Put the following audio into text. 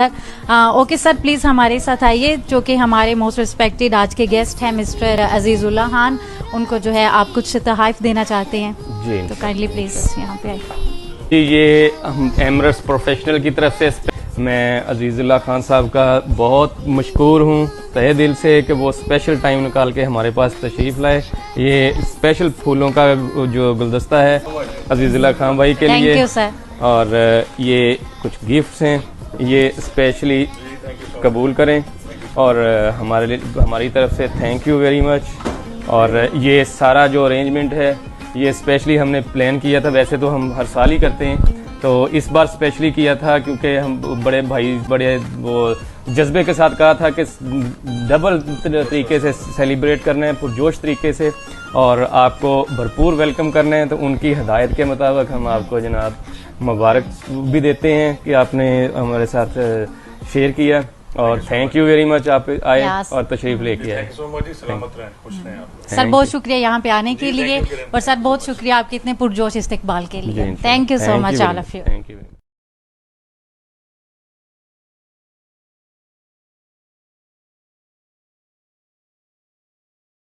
Okay sir, please हमारे साथ आइए, जो कि हमारे मोस्ट रिस्पेक्टेड आज के गेस्ट हैं मिस्टर अजीज़ुल्लाह खान। उनको जो है आप कुछ तोहफ़ देना चाहते हैं जी, तो काइंडली प्लीज़ यहाँ पे आइए। जी ये हम एमरस प्रोफेशनल की तरफ से मैं अजीज़ुल्लाह खान साहब का बहुत मशकूर हूँ तहे दिल से कि वो स्पेशल टाइम निकाल के हमारे पास तशरीफ़ लाए। ये स्पेशल फूलों का जो गुलदस्ता है अजीज़ुल्लाह खान भाई के लिए। Thank you sir. और ये कुछ गिफ्ट्स हैं, ये स्पेशली कबूल करें और हमारी तरफ से थैंक यू वेरी मच। और ये सारा जो अरेंजमेंट है ये स्पेशली हमने प्लान किया था, वैसे तो हम हर साल ही करते हैं, तो इस बार स्पेशली किया था क्योंकि हम बड़े वो जज्बे के साथ कहा था कि डबल तरीके से सेलिब्रेट करना है, पुरजोश तरीके से, और आपको भरपूर वेलकम करना है। तो उनकी हिदायत के मुताबिक हम आपको जनाब मुबारक भी देते हैं कि आपने हमारे साथ शेयर किया, और थैंक यू वेरी मच आप आए और तशरीफ लेके आए। सर बहुत शुक्रिया यहाँ पे आने के लिए, और सर बहुत शुक्रिया आपके इतने पुरजोश इस्तकबाल के लिए। Thank you so much all of you.